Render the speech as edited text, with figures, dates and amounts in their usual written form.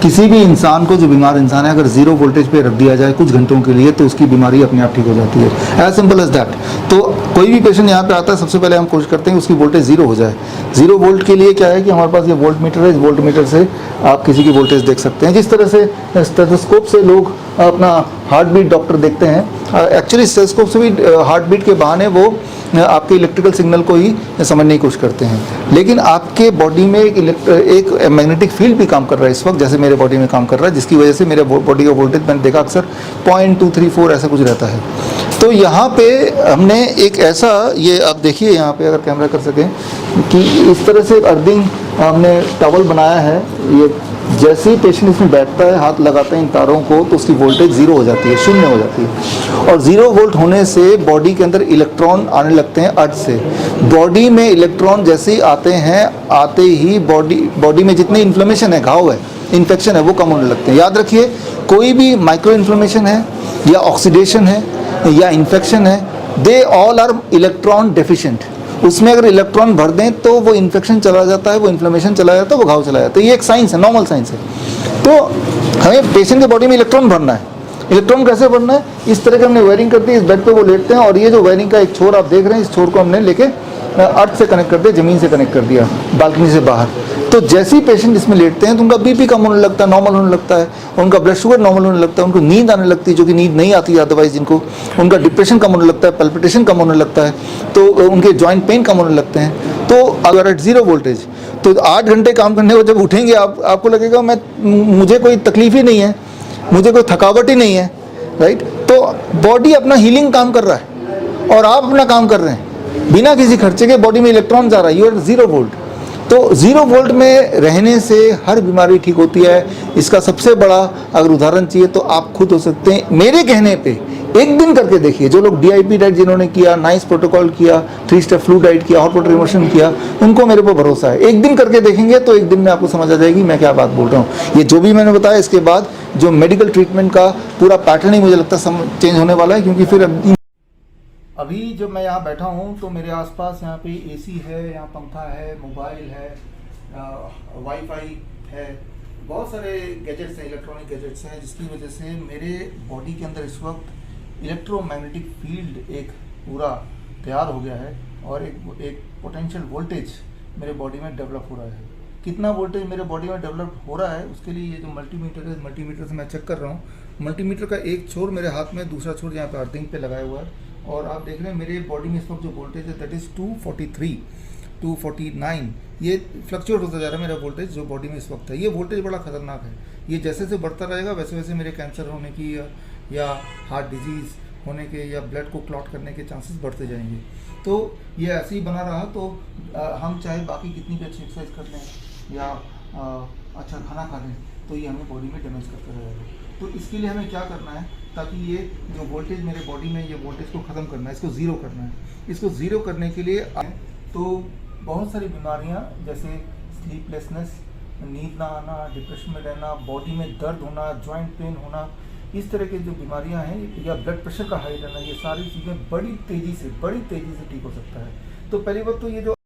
किसी भी इंसान को, जो बीमार इंसान है, अगर जीरो वोल्टेज पे रख दिया जाए कुछ घंटों के लिए तो उसकी बीमारी अपने आप ठीक हो जाती है। As simple as that. तो कोई भी पेशेंट यहाँ पे आता है, सबसे पहले हम कोशिश करते हैं उसकी वोल्टेज जीरो हो जाए। जीरो वोल्ट के लिए क्या है कि हमारे पास ये वोल्ट मीटर है, इस वोल्ट मीटर से आप किसी की वोल्टेज देख सकते हैं। जिस तरह से स्टेथोस्कोप से लोग अपना हार्ट बीट डॉक्टर देखते हैं, एक्चुअली स्टेथोस्कोप से भी हार्ट बीट के बहाने वो आपके इलेक्ट्रिकल सिग्नल को ही समझने की कोशिश करते हैं। लेकिन आपके बॉडी में एक मैग्नेटिक फील्ड भी काम कर रहा है इस वक्त, जैसे मेरे बॉडी में काम कर रहा है, जिसकी वजह से मेरे बॉडी का वोल्टेज मैंने देखा अक्सर 0.234 ऐसा कुछ रहता है। तो यहाँ पे हमने एक ऐसा, ये आप देखिए यहाँ पे अगर कैमरा कर सकें, कि इस तरह से अर्थिंग हमने टॉवल बनाया है। ये जैसे ही पेशेंट इसमें बैठता है, हाथ लगाता है इन तारों को, तो उसकी वोल्टेज जीरो हो जाती है, शून्य हो जाती है। और जीरो वोल्ट होने से बॉडी के अंदर इलेक्ट्रॉन आने लगते हैं अर्थ से। बॉडी में इलेक्ट्रॉन जैसे ही आते हैं, आते ही बॉडी में जितनी इन्फ्लेमेशन है, घाव है, इन्फेक्शन है, वो कम होने लगते हैं। याद रखिए, कोई भी माइक्रो इन्फ्लेमेशन है या ऑक्सीडेशन है या इन्फेक्शन है, they all are electron deficient. उसमें अगर इलेक्ट्रॉन भर दें तो वो इन्फेक्शन चला जाता है, वो इन्फ्लेमेशन चला जाता है, वो घाव चला जाता है। ये एक साइंस है, नॉर्मल साइंस है। तो हमें पेशेंट के बॉडी में इलेक्ट्रॉन भरना है। इलेक्ट्रॉन कैसे भरना है? इस तरह के हमने वायरिंग कर दी, इस बेड पे वो लेटते हैं, और ये जो वायरिंग का एक छोर आप देख रहे हैं, इस छोर को हमने लेके अर्थ से कनेक्ट कर दिया, ज़मीन से कनेक्ट कर दिया, बालकनी से बाहर। तो जैसे ही पेशेंट इसमें लेटते हैं तो उनका बीपी कम होने लगता है, नॉर्मल होने लगता है, उनका ब्लड शुगर नॉर्मल होने लगता है, उनको नींद आने लगती है, जो कि नींद नहीं आती है अदरवाइज जिनको, उनका डिप्रेशन कम होने लगता है, पल्पिटेशन कम होने लगता है, तो उनके जॉइंट पेन कम होने लगते हैं। तो अगर एट जीरो वोल्टेज, तो 8 घंटे काम करने को जब उठेंगे आपको लगेगा मुझे कोई तकलीफ ही नहीं है, मुझे कोई थकावट ही नहीं है, राइट। तो बॉडी अपना हीलिंग काम कर रहा है और आप अपना काम कर रहे हैं, बिना किसी खर्चे के बॉडी में इलेक्ट्रॉन जा रहा है, यू आर जीरो वोल्ट। तो जीरो वोल्ट में रहने से हर बीमारी ठीक होती है। इसका सबसे बड़ा अगर उदाहरण चाहिए तो आप खुद हो सकते हैं। मेरे कहने पे एक दिन करके देखिए, जो लोग DIP डाइट जिन्होंने किया, नाइस प्रोटोकॉल किया, 3 स्टेप फ्लू डाइट किया, हॉट वाटर इमर्शन किया, उनको मेरे पर भरोसा है। एक दिन करके देखेंगे तो एक दिन में आपको समझ आ जाएगी मैं क्या बात बोल रहा हूँ। ये जो भी मैंने बताया, इसके बाद जो मेडिकल ट्रीटमेंट का पूरा पैटर्न ही मुझे लगता है चेंज होने वाला है, क्योंकि फिर अभी जब मैं यहाँ बैठा हूँ तो मेरे आसपास यहाँ पे AC है, यहाँ पंखा है, मोबाइल है, वाईफाई है, बहुत सारे गैजेट्स हैं, इलेक्ट्रॉनिक गैजेट्स हैं, जिसकी वजह से मेरे बॉडी के अंदर इस वक्त इलेक्ट्रोमैग्नेटिक फील्ड एक पूरा तैयार हो गया है, और एक पोटेंशियल वोल्टेज मेरे बॉडी में डेवलप हो रहा है। कितना वोल्टेज मेरे बॉडी में डेवलप हो रहा है, उसके लिए ये जो मल्टीमीटर है, मल्टीमीटर से मैं चेक कर रहा हूँ। मल्टीमीटर का एक छोर मेरे हाथ में, दूसरा छोर यहाँ पे अर्थिंग पे लगाया हुआ है, और आप देख रहे हैं मेरे बॉडी में इस वक्त जो वोल्टेज है दैट इज़ 243, 249। ये फ्लक्चुएट होता जा रहा है मेरा वोल्टेज जो बॉडी में इस वक्त है। ये वोल्टेज बड़ा खतरनाक है। ये जैसे जैसे बढ़ता रहेगा वैसे वैसे मेरे कैंसर होने की या हार्ट डिजीज़ होने के या ब्लड को क्लॉट करने के चांसेस बढ़ते जाएंगे। तो ये ऐसे ही बना रहा तो हम चाहे बाकी कितनी भी अच्छी एक्सरसाइज कर लें या अच्छा खाना खा लें, तो ये हमें बॉडी में डैमेज करता रहेगा। तो इसके लिए हमें क्या करना है, ताकि ये जो वोल्टेज मेरे बॉडी में, ये वोल्टेज को ख़त्म करना है, इसको ज़ीरो करना है। इसको ज़ीरो करने के लिए तो बहुत सारी बीमारियां, जैसे स्लीपलेसनेस, नींद ना आना, डिप्रेशन में रहना, बॉडी में दर्द होना, जॉइंट पेन होना, इस तरह की जो बीमारियां हैं, या ब्लड प्रेशर का हाई रहना, ये सारी चीज़ें बड़ी तेज़ी से ठीक हो सकता है। तो पहली बात तो ये जो